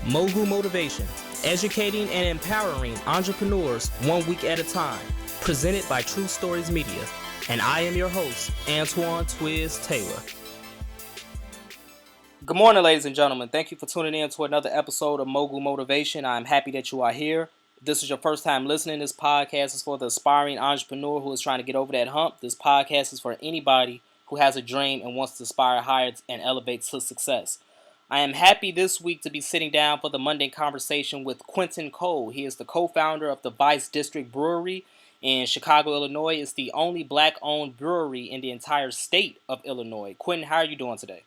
Mogul Motivation, educating and empowering entrepreneurs 1 week at a time, presented by True Stories Media. And I am your host, Antoine Twiz Taylor. Good morning, ladies and gentlemen. Thank you for tuning in to another episode of Mogul Motivation. I'm happy that you are here. If this is your first time listening, this podcast is for the aspiring entrepreneur who is trying to get over that hump. This podcast is for anybody who has a dream and wants to aspire higher and elevate to success. I am happy this week to be sitting down for the Monday conversation with Quintin Cole. He is the co-founder of the Vice District Brewery in Chicago, Illinois. It's the only black-owned brewery in the entire state of Illinois. Quintin, how are you doing today?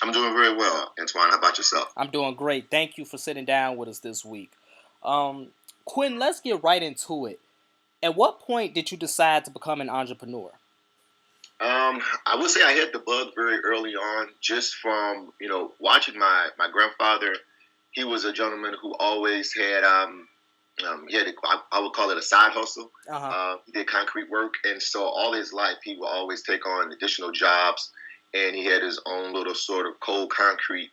I'm doing very well, Antoine. How about yourself? I'm doing great. Thank you for sitting down with us this week. Quintin, let's get right into it. At what point did you decide to become an entrepreneur? I would say I hit the bug very early on, just from watching my grandfather. He was a gentleman who always had he had I would call it a side hustle. He did concrete work, and so all his life he would always take on additional jobs, and he had his own little sort of cold concrete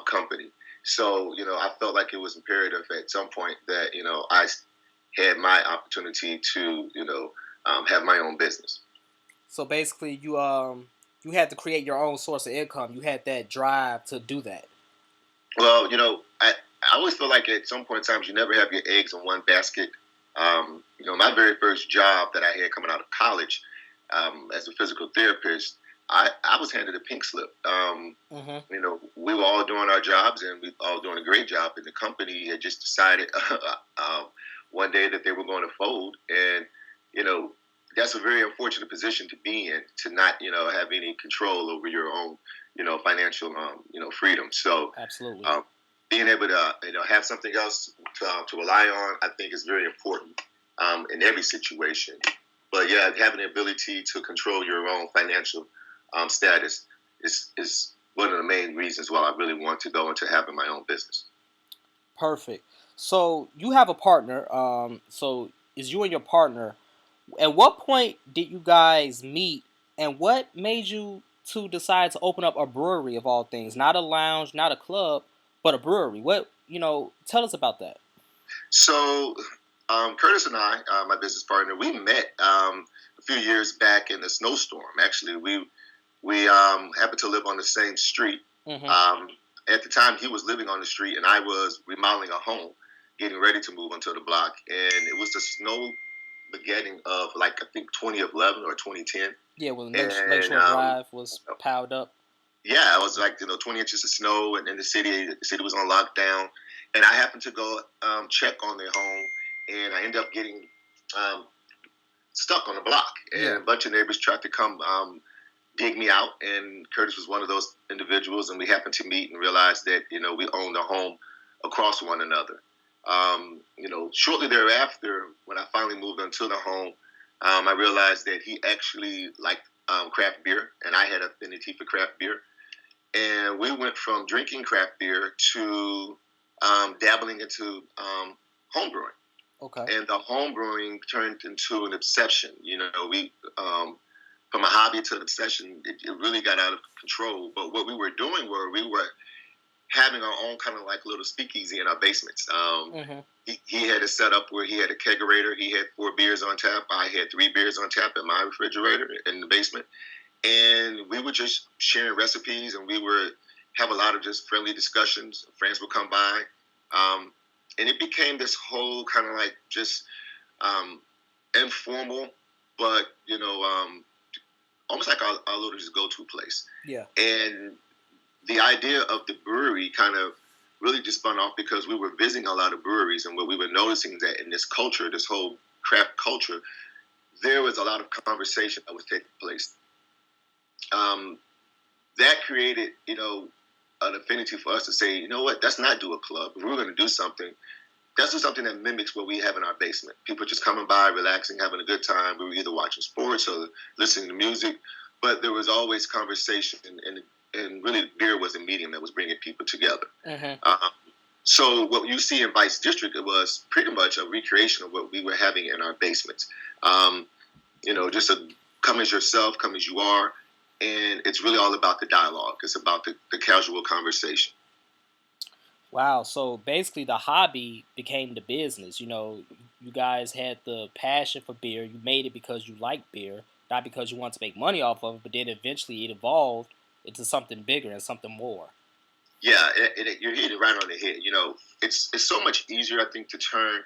company. So I felt like it was imperative at some point that I had my opportunity to have my own business. So basically, you had to create your own source of income. You had that drive to do that. Well, I always feel like at some point in time you never have your eggs in one basket. My very first job that I had coming out of college as a physical therapist, I was handed a pink slip. We were all doing our jobs and we were all doing a great job, and the company had just decided one day that they were going to fold, and that's a very unfortunate position to be in, to not have any control over your own financial freedom. So absolutely, being able to have something else to rely on, I think is very important in every situation. But yeah, having the ability to control your own financial status is one of the main reasons why I really want to go into having my own business. Perfect. So you have a partner. So is you and your partner. At what point did you guys meet, and what made you two decide to open up a brewery of all things? Not a lounge, not a club, but a brewery. What tell us about that. So Curtis and I, my business partner, we met a few years back in a snowstorm. Actually, we happened to live on the same street. Mm-hmm. At the time, he was living on the street, and I was remodeling a home, getting ready to move onto the block, and it was the snow beginning of I think 2011 or 2010. Yeah, when Lakeshore Drive was piled up. Yeah, it was 20 inches of snow, and in the city was on lockdown. And I happened to go check on their home, and I ended up getting stuck on the block. And a bunch of neighbors tried to come dig me out, and Curtis was one of those individuals, and we happened to meet and realize that we owned a home across one another. Shortly thereafter, when I finally moved into the home, I realized that he actually liked craft beer, and I had an affinity for craft beer. And we went from drinking craft beer to dabbling into home brewing. Okay. And the home brewing turned into an obsession. We from a hobby to an obsession, it really got out of control. But what we were doing we were having our own kind of little speakeasy in our basements. He had a setup where he had a kegerator. He had 4 beers on tap. I had 3 beers on tap in my refrigerator in the basement. And we were just sharing recipes, and we would have a lot of just friendly discussions. Friends would come by. And it became this whole kind of just informal, but, almost like our little just go-to place. Yeah. And the idea of the brewery kind of really just spun off because we were visiting a lot of breweries, and what we were noticing that in this culture, this whole craft culture, there was a lot of conversation that was taking place. That created, an affinity for us to say, you know what, let's not do a club. If we're going to do something, let's do something that mimics what we have in our basement. People just coming by, relaxing, having a good time. We were either watching sports or listening to music, but there was always conversation, and really beer was a medium that was bringing people together. Mm-hmm. So what you see in Vice District, it was pretty much a recreation of what we were having in our basements. Just come as yourself, come as you are. And it's really all about the dialogue. It's about the casual conversation. Wow. So basically, the hobby became the business. You guys had the passion for beer. You made it because you like beer, not because you want to make money off of it. But then eventually, it evolved into something bigger and something more. Yeah, you're hitting it right on the head. It's so much easier, I think, to turn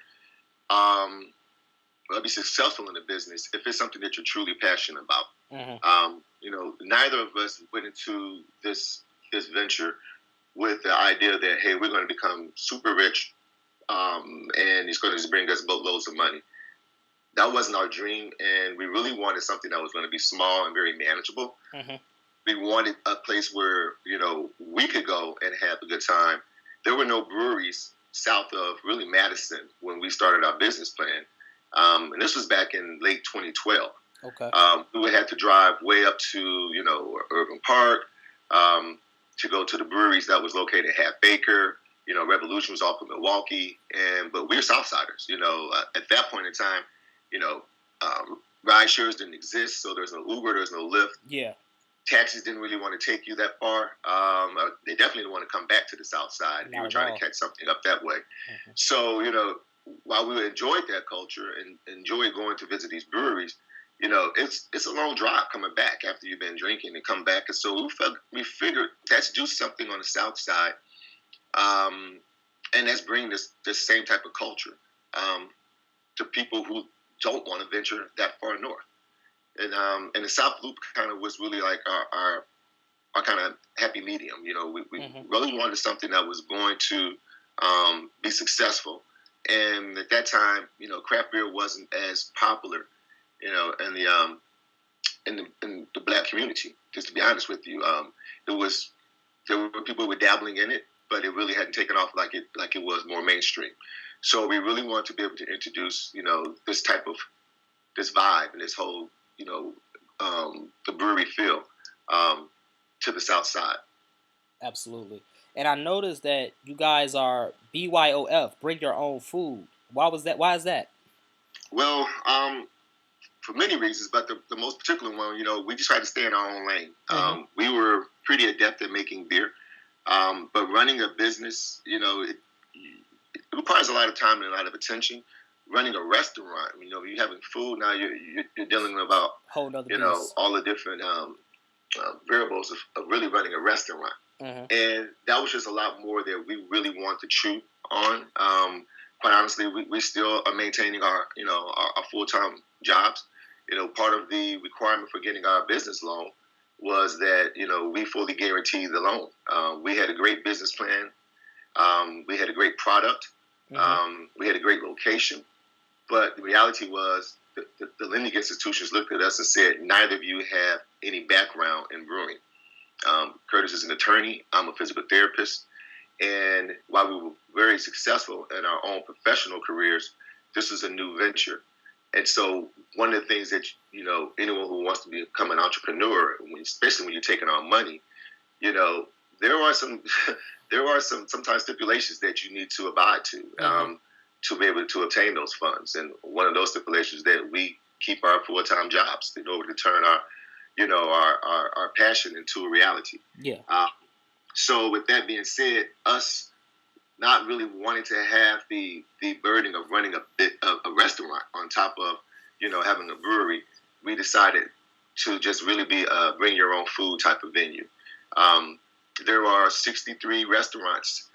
um, be successful in the business if it's something that you're truly passionate about. Hmm. Neither of us went into this venture with the idea that, hey, we're going to become super rich, and it's going to bring us boatloads of money. That wasn't our dream, and we really wanted something that was going to be small and very manageable. Hmm. We wanted a place where we could go and have a good time. There were no breweries south of really Madison when we started our business plan, and this was back in late 2012. Okay. We would have to drive way up to Urban Park to go to the breweries that was located at Half Acre. Revolution was off of Milwaukee, but we're Southsiders. At that point in time, you know, ride shares didn't exist, so there's no Uber, there's no Lyft. Yeah. Taxis didn't really want to take you that far. They definitely didn't want to come back to the South Side if you were trying to catch something up that way. Mm-hmm. So, while we enjoyed that culture and enjoyed going to visit these breweries, it's a long drive coming back after you've been drinking and come back. And so we figured let's do something on the South Side, and let's bring this same type of culture to people who don't want to venture that far north. And the South Loop kind of was really like our kind of happy medium. We Mm-hmm. really wanted something that was going to be successful. And at that time, craft beer wasn't as popular, in the black community. Just to be honest with you, there were people who were dabbling in it, but it really hadn't taken off like it was more mainstream. So we really wanted to be able to introduce, this type of this vibe and this whole, the brewery feel to the South Side. Absolutely. And I noticed that you guys are BYOF, bring your own food. Why was that? Why is that? Well, for many reasons, but the most particular one, we just tried to stay in our own lane. Mm-hmm. We were pretty adept at making beer, but running a business, it requires a lot of time and a lot of attention. Running a restaurant, you're having food now. You're dealing about Whole nother beast. all the different variables of really running a restaurant, Mm-hmm. and that was just a lot more that we really want to chew on. Quite honestly, we still are maintaining our our full time jobs. Part of the requirement for getting our business loan was that we fully guaranteed the loan. We had a great business plan. We had a great product. Mm-hmm. We had a great location. But the reality was the lending institutions looked at us and said, neither of you have any background in brewing. Curtis is an attorney. I'm a physical therapist. And while we were very successful in our own professional careers, this was a new venture. And so one of the things that, anyone who wants to become an entrepreneur, especially when you're taking on money, there are some sometimes stipulations that you need to abide to. Mm-hmm. To be able to obtain those funds. And one of those stipulations that we keep our full-time jobs in order to turn our passion into a reality. Yeah. So with that being said, us not really wanting to have the burden of running a restaurant on top of, having a brewery, we decided to just really be a bring your own food type of venue. There are 63 restaurants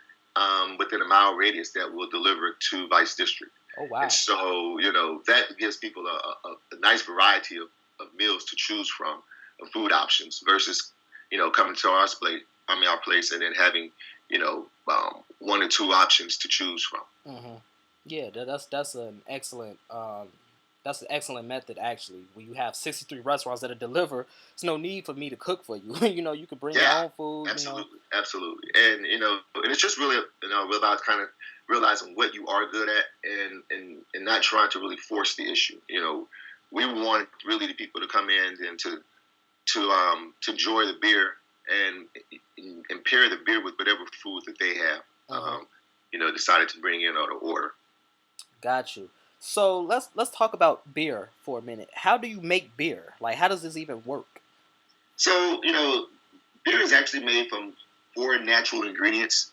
within a mile radius that will deliver to Vice District. Oh, wow. And so, that gives people a nice variety of meals to choose from, of food options, versus, coming to our place and then having, one or two options to choose from. Mm-hmm. Yeah, that's an excellent method actually. When you have 63 restaurants that deliver, there's no need for me to cook for you. You can bring your own food. Absolutely. And and it's just really about kind of realizing what you are good at and not trying to really force the issue. We want really the people to come in and to enjoy the beer and pair the beer with whatever food that they have. Mm-hmm. Decided to bring in or to order. Got you. So let's talk about beer for a minute. How do you make beer? Like, how does this even work? So beer is actually made from 4 natural ingredients.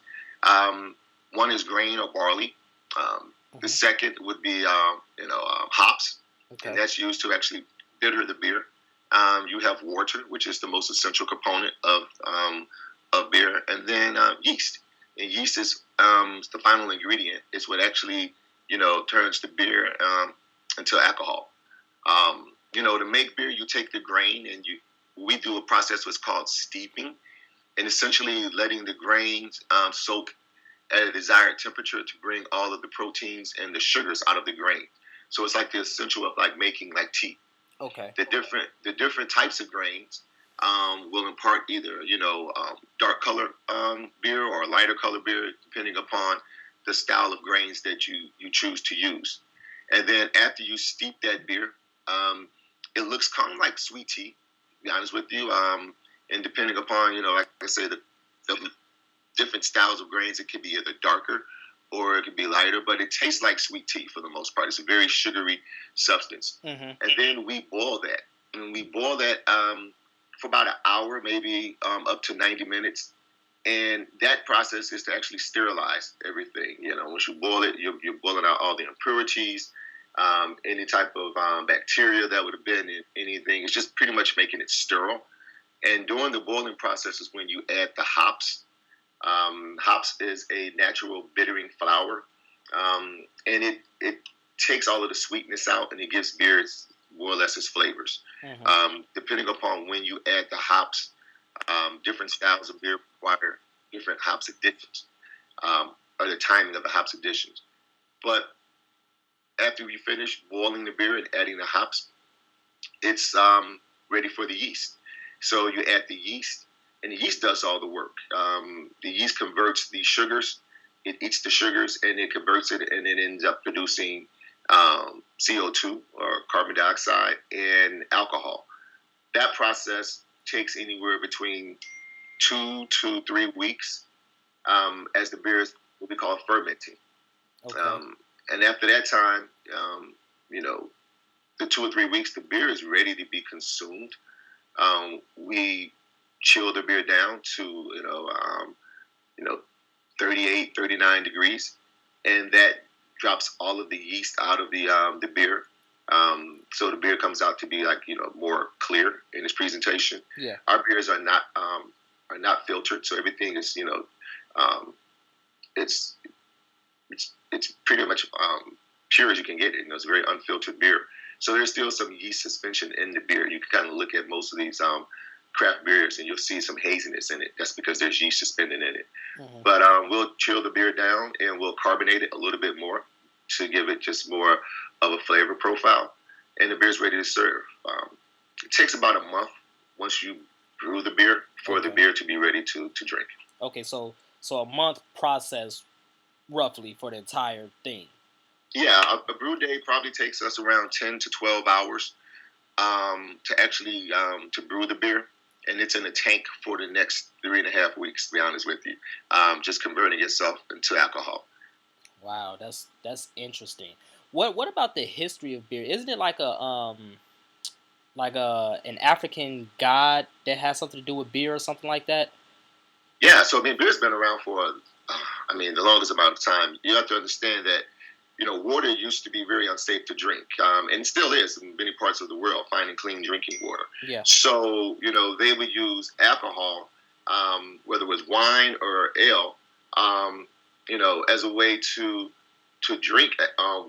One is grain or barley. The Mm-hmm. second would be hops, Okay. and that's used to actually bitter the beer. You have water, which is the most essential component of beer, and then yeast. And yeast is the final ingredient. It's what actually turns the beer into alcohol. To make beer, you take the grain and we do a process what's called steeping, and essentially letting the grains soak at a desired temperature to bring all of the proteins and the sugars out of the grain. So it's like the essential of like making like tea. Okay. The different types of grains will impart either dark color beer or lighter color beer, depending upon the style of grains that you choose to use. And then after you steep that beer, it looks kind of like sweet tea. To be honest with you, and depending upon like I say, the different styles of grains, it could be either darker or it could be lighter, but it tastes like sweet tea for the most part. It's a very sugary substance. Mm-hmm. And then we boil that. And we boil that for about an hour, maybe up to 90 minutes. And that process is to actually sterilize everything. Once you boil it, you're boiling out all the impurities, any type of bacteria that would have been in anything. It's just pretty much making it sterile. And during the boiling process is when you add the hops. Hops is a natural bittering flour, and it takes all of the sweetness out, and it gives beer more or less its flavors. Mm-hmm. Depending upon when you add the hops, different styles of beer require different hops additions, or the timing of the hops additions. But after you finish boiling the beer and adding the hops, it's ready for the yeast. So you add the yeast, and the yeast does all the work. The yeast converts the sugars. It eats the sugars, and it converts it, and it ends up producing CO2 or carbon dioxide and alcohol. That process takes anywhere between 2 to 3 weeks as the beer is what we call fermenting. Okay. And after that time, the 2 or 3 weeks, the beer is ready to be consumed. We chill the beer down to 38, 39 degrees, and that drops all of the yeast out of the beer. So the beer comes out to be like more clear in its presentation. Yeah. Our beers are not filtered, so everything is it's pretty much pure as you can get it. It's a very unfiltered beer. So there's still some yeast suspension in the beer. You can kind of look at most of these craft beers, and you'll see some haziness in it. That's because there's yeast suspended in it. Mm-hmm. But we'll chill the beer down, and we'll carbonate it a little bit more to give it just more of a flavor profile. And the beer's ready to serve. It takes about a month once you brew the beer for the beer to be ready to drink. Okay, so a month process roughly for the entire thing. Yeah, a brew day probably takes us around 10 to 12 hours to actually to brew the beer. And it's in a tank for the next 3.5 weeks, to be honest with you, just converting itself into alcohol. Wow, that's interesting. What about the history of beer? Isn't it like an African god that has something to do with beer or something like that? Yeah, so beer's been around for the longest amount of time. You have to understand that water used to be very unsafe to drink, and still is in many parts of the world, finding clean drinking water. Yeah. So, they would use alcohol, whether it was wine or ale, as a way to drink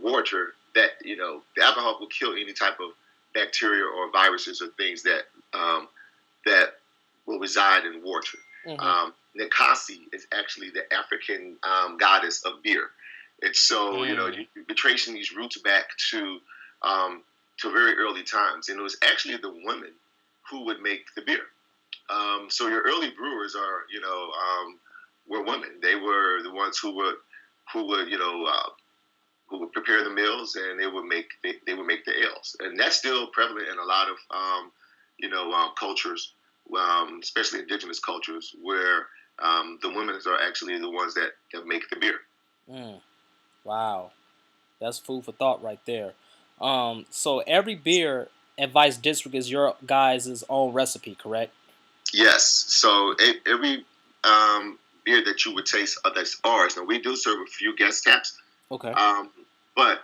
water that, the alcohol will kill any type of bacteria or viruses or things that will reside in water. Mm-hmm. Nkasi is actually the African goddess of beer. And so, you're tracing these roots back to very early times. And it was actually the women who would make the beer. So your early brewers were women. They were the ones who would prepare the meals, and they would make the ales. And that's still prevalent in a lot of cultures, especially indigenous cultures, where the women are actually the ones that make the beer. Mm. Wow, that's food for thought right there. So every beer at Vice District is your guys' own recipe, correct? Yes. So every beer that you would taste that's ours. Now, we do serve a few guest taps. Okay. But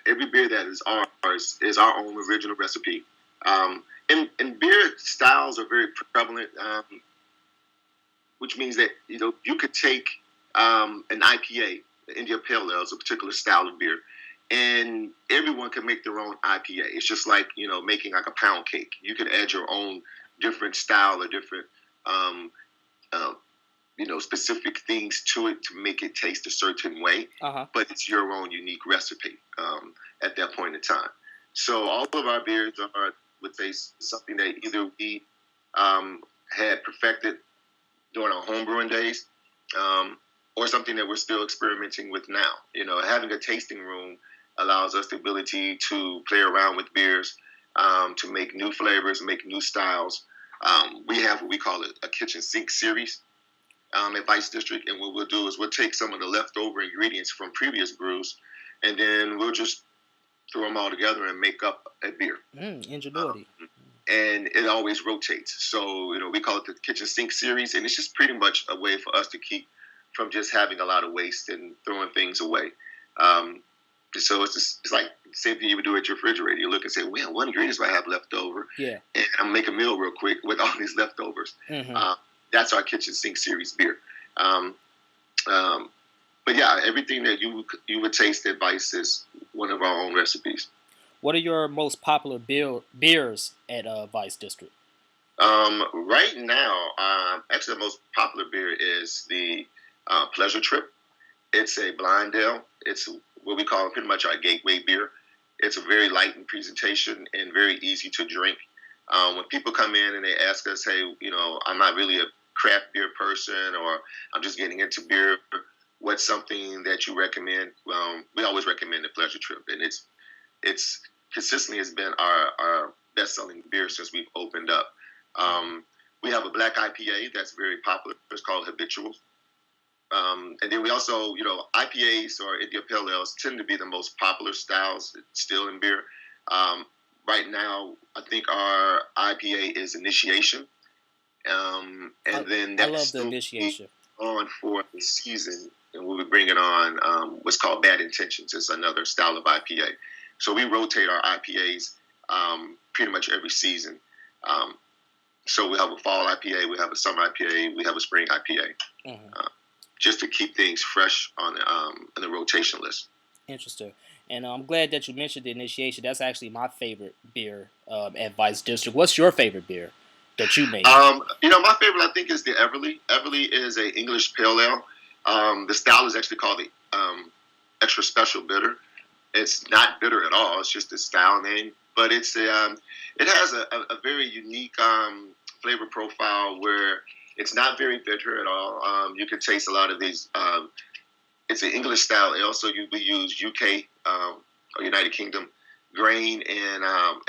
every beer that is ours is our own original recipe. And beer styles are very prevalent, which means that you could take an IPA, the India Pale Ale, is a particular style of beer, and everyone can make their own IPA. It's just like making like a pound cake. You could add your own different style or different specific things to it to make it taste a certain way. But it's your own unique recipe at that point in time. So all of our beers are, would say, something that either we had perfected during our homebrewing days, or something that we're still experimenting with now. Having a tasting room allows us the ability to play around with beers, to make new flavors, make new styles. We have what we call a kitchen sink series at Vice District, and what we'll do is we'll take some of the leftover ingredients from previous brews, and then we'll just throw them all together and make up a beer. Ingenuity. And it always rotates. So, we call it the kitchen sink series, and it's just pretty much a way for us to keep from just having a lot of waste and throwing things away. So it's like the same thing you would do at your refrigerator. You look and say, well, what ingredients do I have left over? Yeah. And I'll make a meal real quick with all these leftovers. That's our kitchen sink series beer. But yeah, everything that you would taste at Vice is one of our own recipes. What are your most popular beers at Vice District? Right now, actually the most popular beer is the Pleasure Trip. It's a blind ale. It's what we call pretty much our gateway beer. It's a very light in presentation and very easy to drink. When people come in and they ask us, hey, I'm not really a craft beer person, or I'm just getting into beer, what's something that you recommend? We always recommend the Pleasure Trip, and it's consistently has been our best-selling beer since we've opened up. We have a black IPA that's very popular. It's called Habitual. And then we also, IPAs or India Pale Ales tend to be the most popular styles still in beer. Right now, I think our IPA is Initiation. And then that's I love the Initiation. On for the season, and we'll be bringing on what's called Bad Intentions. It's another style of IPA. So we rotate our IPAs pretty much every season. So we have a fall IPA, we have a summer IPA, we have a spring IPA, just to keep things fresh on the rotation list. Interesting. And I'm glad that you mentioned the Initiation. That's actually my favorite beer at Vice District. What's your favorite beer that you make? My favorite, I think, is the Everly. Everly is an English pale ale. The style is actually called the Extra Special Bitter. It's not bitter at all. It's just a style name. But it has a very unique flavor profile where it's not very bitter at all. You can taste a lot of these. It's an English style ale, so we use UK or United Kingdom grain and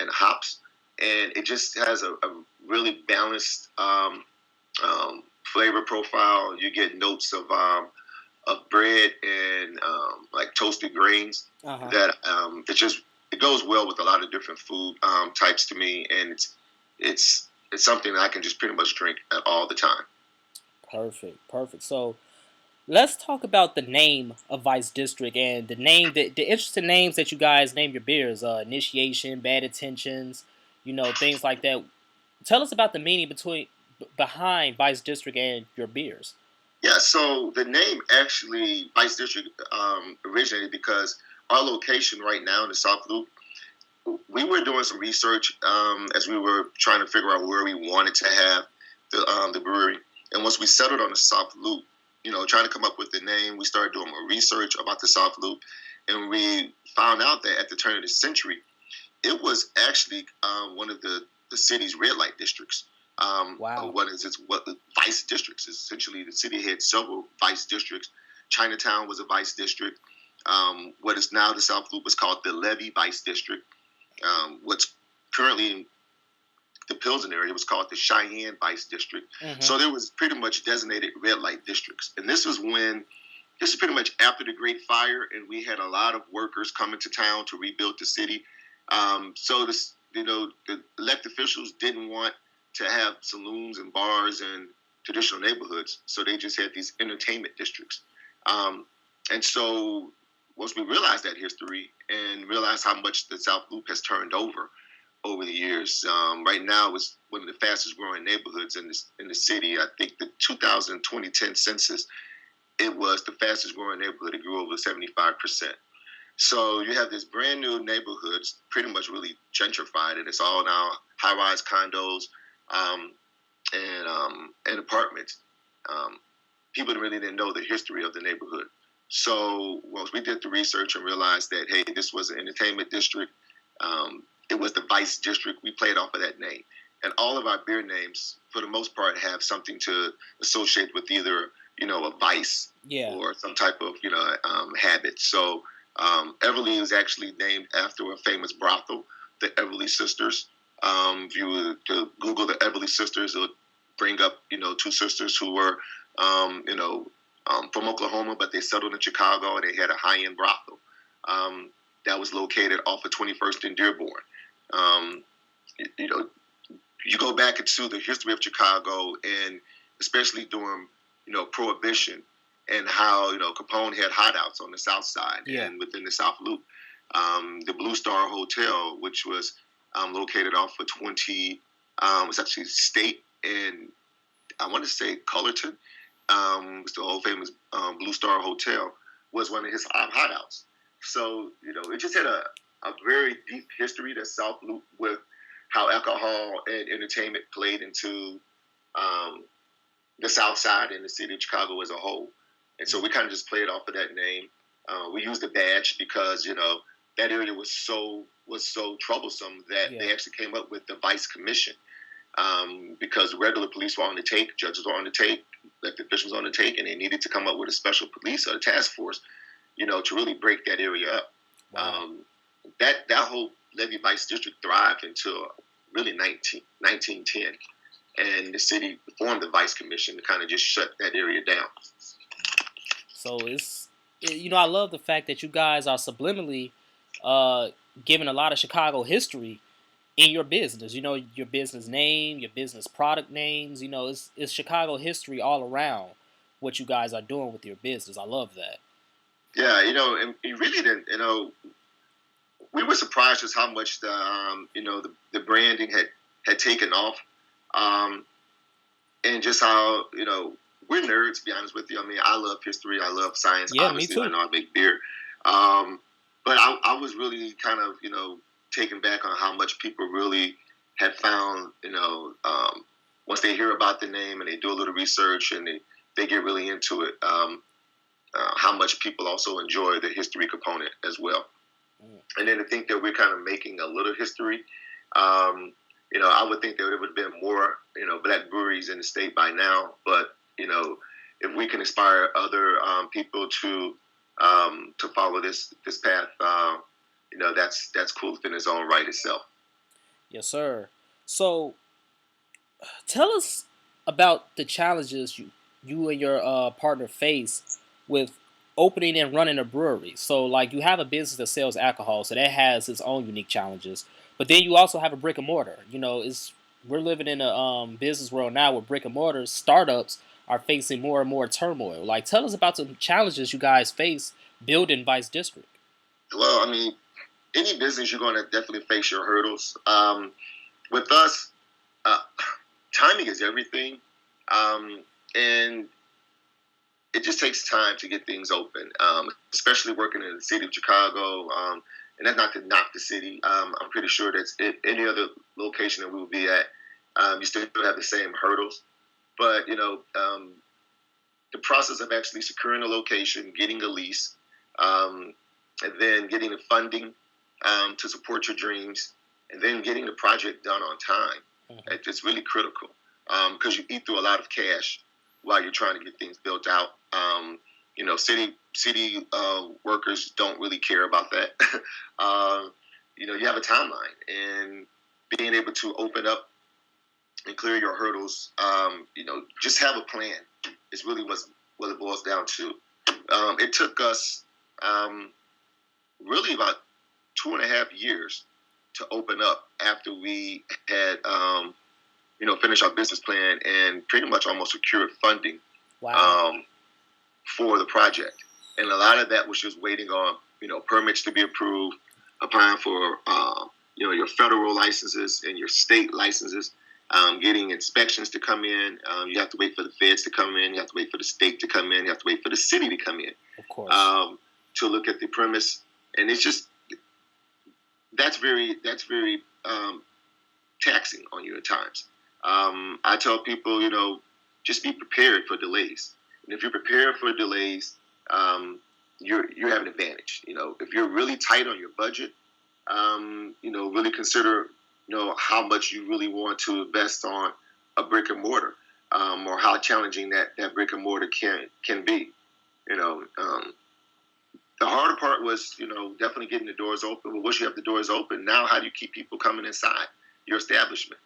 hops, and it just has a really balanced flavor profile. You get notes of bread and like toasted grains that it goes well with a lot of different food types to me, and it's something that I can just pretty much drink all the time. Perfect. So let's talk about the name of Vice District and the interesting names that you guys name your beers. Initiation, Bad Intentions, things like that. Tell us about the meaning behind Vice District and your beers. Yeah, so the name actually, Vice District, originated because our location right now in the South Loop, we were doing some research as we were trying to figure out where we wanted to have the brewery. And once we settled on the South Loop, trying to come up with the name, we started doing more research about the South Loop. And we found out that at the turn of the century, it was actually one of the city's red light districts. Wow. What Vice districts. Essentially, the city had several Vice districts. Chinatown was a Vice district. What is now the South Loop was called the Levy Vice District. What's currently the Pilsen area was called the Cheyenne Vice District. So there was pretty much designated red light districts. And this is pretty much after the Great Fire, and we had a lot of workers coming to town to rebuild the city. So the elected officials didn't want to have saloons and bars and traditional neighborhoods. So they just had these entertainment districts. And so once we realized that history and realized how much the South Loop has turned over the years, right now it's one of the fastest growing neighborhoods in the city. I think the 2010 census, it was the fastest growing neighborhood. It grew over 75%. So you have this brand new neighborhoods, pretty much really gentrified, and it's all now high-rise condos and apartments. People really didn't know the history of the neighborhood. So once we did the research and realized that, hey, this was an entertainment district, it was the Vice District. We played off of that name. And all of our beer names, for the most part, have something to associate with either, a vice or some type of, habit. So Everly is actually named after a famous brothel, the Everly Sisters. If you were to Google the Everly Sisters, it'll bring up, two sisters who were, from Oklahoma, but they settled in Chicago, and they had a high-end brothel that was located off of 21st and Dearborn. You go back into the history of Chicago, and especially during, Prohibition, and how, Capone had hideouts on the South Side and within the South Loop. The Blue Star Hotel, which was located off of 20, was actually State and I want to say Cullerton. It's the old famous Blue Star Hotel, was one of his hideouts. So, it just had a very deep history, that South Loop, with how alcohol and entertainment played into the South Side and the city of Chicago as a whole. And so we kind of just played off of that name. We used the badge because, that area was so troublesome that they actually came up with the Vice Commission. Because regular police were on the take, judges were on the take, elected officials on the take, and they needed to come up with a special police or a task force, to really break that area up. Wow. That whole Levy Vice District thrived until really 1910, and the city formed the Vice Commission to kind of just shut that area down. So I love the fact that you guys are subliminally giving a lot of Chicago history in your business. Your business name, your business product names. It's Chicago history all around what you guys are doing with your business. I love that. Yeah, and you really didn't. We were surprised just how much the branding had taken off, and just how we're nerds, to be honest with you. I mean, I love history. I love science. Yeah, obviously, me too. I know I make beer. But I was really kind of, taken back on how much people really had found, once they hear about the name and they do a little research and they get really into it, how much people also enjoy the history component as well. And then to think that we're kind of making a little history, I would think there would have been more, black breweries in the state by now. But, if we can inspire other people to follow this path, that's cool in its own right itself. Yes, sir. So, tell us about the challenges you and your partner face with opening and running a brewery. So, like, you have a business that sells alcohol, so that has its own unique challenges. But then you also have a brick and mortar. We're living in a business world now where brick and mortar startups are facing more and more turmoil. Like, tell us about some challenges you guys face building Vice District. Well, I mean, any business, you're going to definitely face your hurdles. With us, timing is everything. And it just takes time to get things open, especially working in the city of Chicago. And that's not to knock the city. I'm pretty sure that's any other location that we would be at, you still have the same hurdles. But, the process of actually securing a location, getting a lease, and then getting the funding to support your dreams, and then getting the project done on time, it's really critical because you eat through a lot of cash while you're trying to get things built out. City workers don't really care about that. You have a timeline, and being able to open up and clear your hurdles, just have a plan is really what it boils down to. It took us really about 2.5 years to open up after we had finish our business plan and pretty much almost secured funding Wow. For the project. And a lot of that was just waiting on, permits to be approved, applying for, your federal licenses and your state licenses, getting inspections to come in. You have to wait for the feds to come in. You have to wait for the state to come in. You have to wait for the city to come in. Of course. To look at the premise. And it's just, that's very taxing on you at times. I tell people, just be prepared for delays. And if you're prepared for delays, you have an advantage. If you're really tight on your budget, really consider, how much you really want to invest on a brick and mortar, or how challenging that brick and mortar can be. The harder part was, definitely getting the doors open. But once you have the doors open, now how do you keep people coming inside your establishment?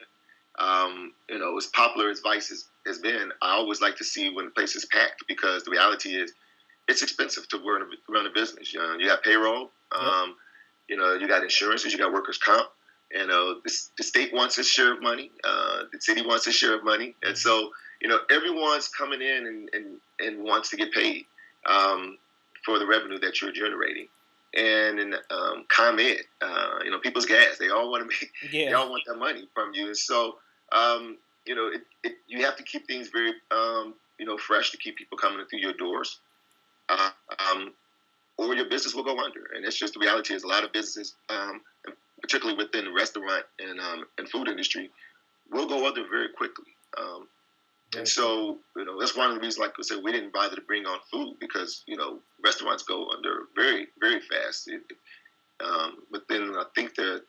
As popular as Vice has been, I always like to see when the place is packed, because the reality is it's expensive to run a business. You got payroll, you got insurances, you got workers' comp. The state wants its share of money. The city wants its share of money. And so, everyone's coming in and wants to get paid for the revenue that you're generating. And in ComEd, people's gas, they all want to make, they all want that money from you. And so, you have to keep things very, fresh to keep people coming through your doors, or your business will go under. And it's just the reality is a lot of businesses, particularly within the restaurant and food industry, will go under very quickly. And so, that's one of the reasons, like I said, we didn't bother to bring on food, because, restaurants go under very, very fast. But then I think the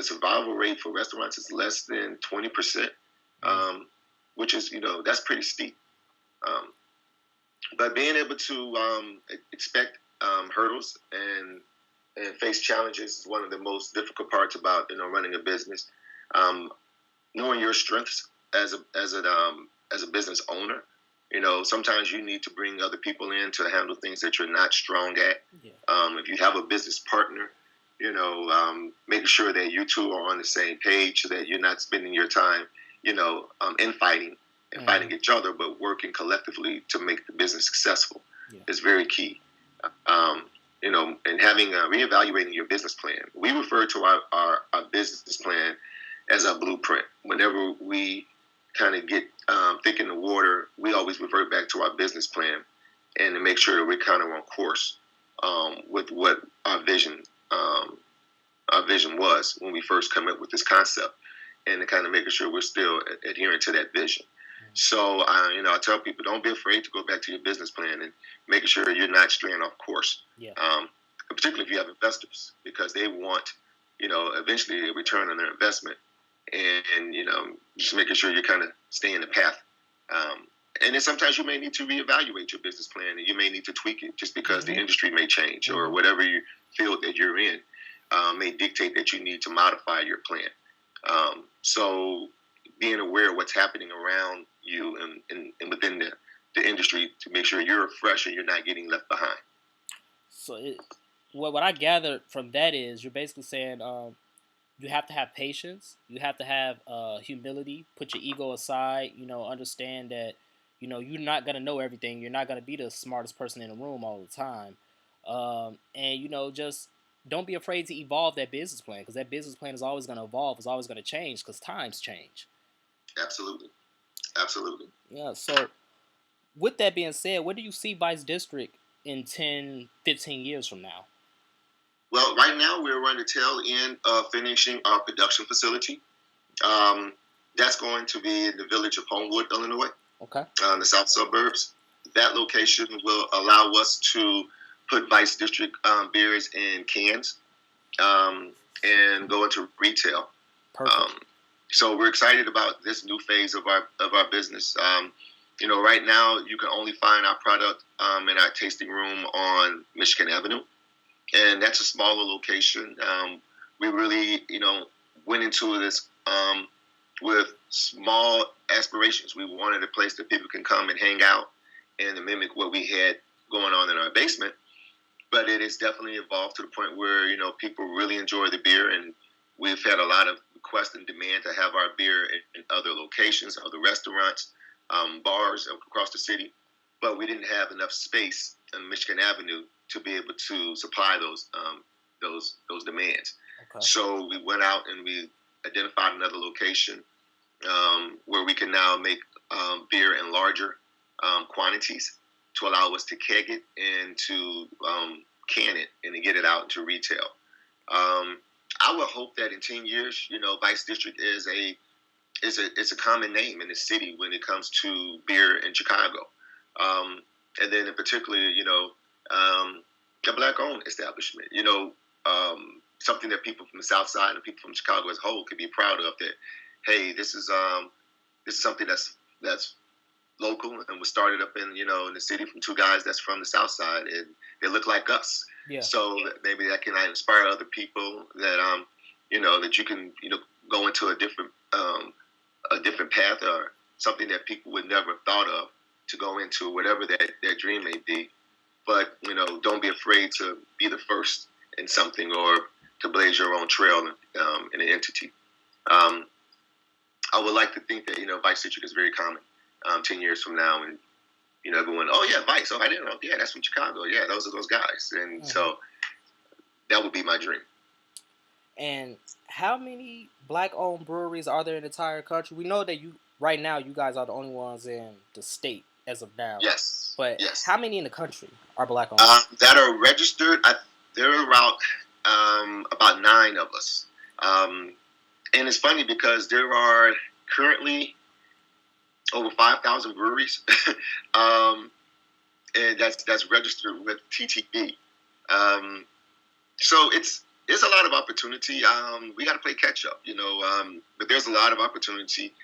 survival rate for restaurants is less than 20%, which is, that's pretty steep. But being able to expect hurdles and face challenges is one of the most difficult parts about, running a business. Knowing your strengths as a business owner. Sometimes you need to bring other people in to handle things that you're not strong at. Yeah. If you have a business partner, making sure that you two are on the same page, so that you're not spending your time, infighting and fighting each other, but working collectively to make the business successful is very key. And having reevaluating your business plan. We refer to our business plan as a blueprint. Whenever we kind of get thick in the water, we always revert back to our business plan and to make sure that we're kind of on course with what our vision was when we first come up with this concept, and to kind of making sure we're still adhering to that vision. So, I tell people, don't be afraid to go back to your business plan and making sure you're not straying off course. Yeah. Particularly if you have investors, because they want, eventually a return on their investment. And just making sure you're kind of staying the path. And then sometimes you may need to reevaluate your business plan, and you may need to tweak it just because the industry may change, or whatever you feel that you're in may dictate that you need to modify your plan. So being aware of what's happening around you and within the industry to make sure you're fresh and you're not getting left behind. So what I gathered from that is you're basically saying you have to have patience. You have to have humility. Put your ego aside. Understand that you're not gonna know everything. You're not gonna be the smartest person in the room all the time. And just don't be afraid to evolve that business plan, because that business plan is always gonna evolve. It's always gonna change, because times change. Absolutely. Yeah. So with that being said, where do you see Vice District in 10, 15 years from now? Well, right now we're on the tail end of finishing our production facility. That's going to be in the village of Homewood, Illinois. Okay. In the south suburbs. That location will allow us to put Vice District beers in cans and go into retail. Perfect. So we're excited about this new phase of our business. Right now you can only find our product in our tasting room on Michigan Avenue. And that's a smaller location. We really, went into this with small aspirations. We wanted a place that people can come and hang out and to mimic what we had going on in our basement. But it has definitely evolved to the point where, people really enjoy the beer. And we've had a lot of request and demand to have our beer in other locations, other restaurants, bars across the city, but we didn't have enough space on Michigan Avenue to be able to supply those demands. Okay. So we went out and we identified another location where we can now make beer in larger quantities to allow us to keg it and to can it and to get it out into retail. I would hope that in 10 years, Vice District is a common name in the city when it comes to beer in Chicago. And then in particular, a black-owned establishment, something that people from the South Side and people from Chicago as a whole could be proud of, that, hey, this is something that's local and was started up in the city from two guys that's from the South Side, and they look like us. Yeah. So maybe that can inspire other people that that you can go into a different path, or something that people would never have thought of to go into, whatever that dream may be. But don't be afraid to be the first in something, or to blaze your own trail in an entity. I would like to think that Vice District is very common 10 years from now, and everyone, oh yeah, Vice, oh I didn't know, yeah, that's from Chicago, yeah, those are those guys, and so that would be my dream. And how many black-owned breweries are there in the entire country? We know that right now you guys are the only ones in the state as of now. Yes. But yes. How many in the country are black-owned? That are registered, there are about 9 of us. And it's funny because there are currently over 5,000 breweries, and that's registered with TTB. So it's a lot of opportunity. We got to play catch up, but there's a lot of opportunity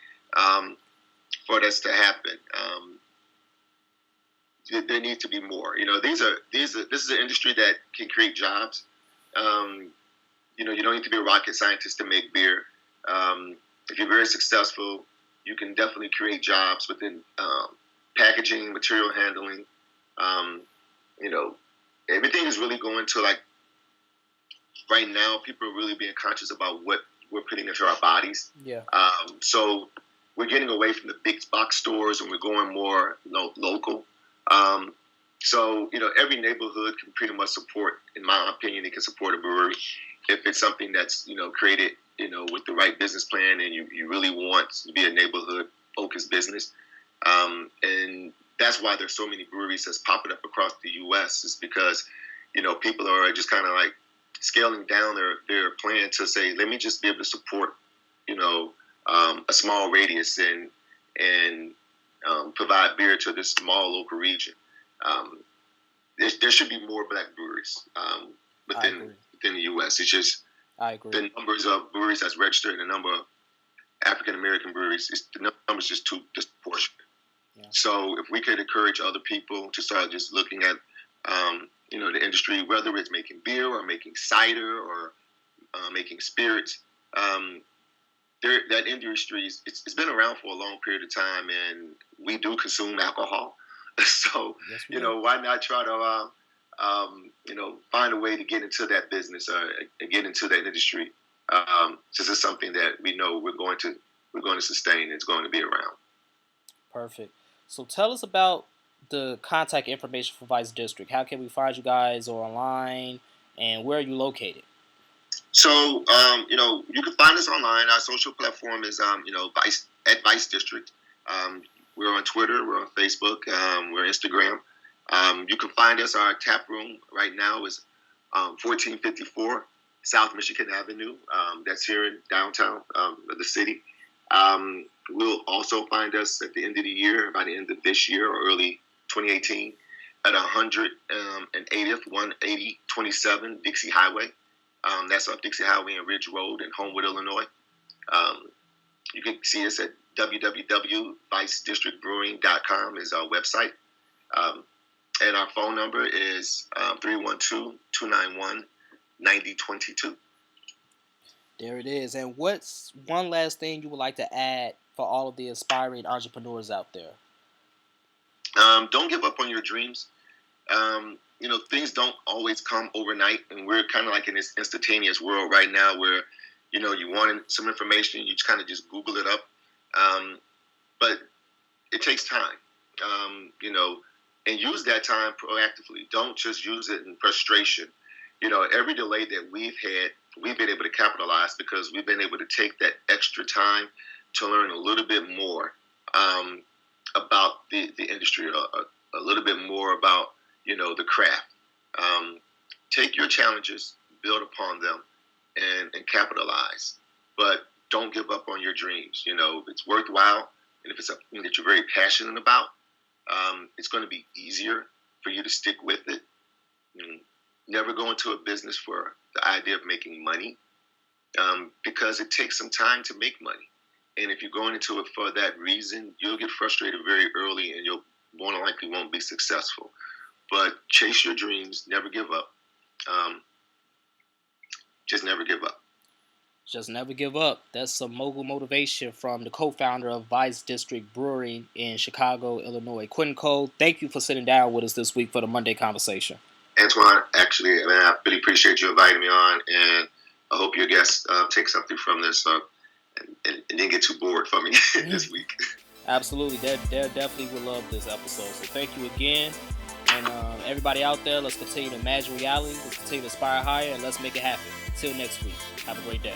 for this to happen. There needs to be more. This is an industry that can create jobs. You don't need to be a rocket scientist to make beer. If you're very successful, you can definitely create jobs within packaging, material handling. Everything is really going to, like, right now, people are really being conscious about what we're putting into our bodies. Yeah. So we're getting away from the big box stores, and we're going more local. So every neighborhood can pretty much support, in my opinion, it can support a brewery if it's something that's created with the right business plan, and you really want to be a neighborhood-focused business. And that's why there's so many breweries that's popping up across the U.S. is because, people are just kind of like scaling down their plan to say, let me just be able to support, a small radius and provide beer to this small local region. There should be more black breweries within the U.S. It's just I agree. The numbers of breweries that's registered and the number of African American breweries, the numbers just too disproportionate. Yeah. So if we could encourage other people to start just looking at the industry, whether it's making beer or making cider or making spirits, that industry it's been around for a long period of time, and we do consume alcohol. So yes, why not try to find a way to get into that business or get into that industry? This is something that we know we're going to sustain. It's going to be around. Perfect. So tell us about the contact information for Vice District. How can we find you guys online, and where are you located? So you can find us online. Our social platform is Vice District. We're on Twitter. We're on Facebook. We're on Instagram. You can find us. Our tap room right now is 1454 South Michigan Avenue. That's here in downtown the city. We'll also find us at the end of the year, by the end of this year or early 2018, at 180th, 18027 Dixie Highway. That's off Dixie Highway and Ridge Road in Homewood, Illinois. You can see us at www.vicedistrictbrewing.com is our website. And our phone number is 312-291-9022. There it is. And what's one last thing you would like to add for all of the aspiring entrepreneurs out there? Don't give up on your dreams. Things don't always come overnight, and we're kind of like in this instantaneous world right now where, you wanted some information, you just kind of just Google it up. But it takes time, and use that time proactively. Don't just use it in frustration. Every delay that we've had, we've been able to capitalize because we've been able to take that extra time to learn a little bit more about the industry, a little bit more about, the craft. Take your challenges, build upon them, and capitalize. But don't give up on your dreams. It's worthwhile. And if it's something that you're very passionate about, it's going to be easier for you to stick with it. Never go into a business for the idea of making money, because it takes some time to make money. And if you're going into it for that reason, you'll get frustrated very early and you'll more than likely won't be successful. But chase your dreams, never give up. Just never give up. Just never give up. That's some Mogul Motivation from the co-founder of Vice District Brewery in Chicago, Illinois. Quintin Cole, thank you for sitting down with us this week for the Monday Conversation. Antoine, actually, I really appreciate you inviting me on, and I hope your guests take something from this and didn't get too bored for me this week. Absolutely. They definitely will love this episode. So thank you again. And everybody out there, let's continue to imagine reality. Let's continue to aspire higher, and let's make it happen. Until next week. Have a great day.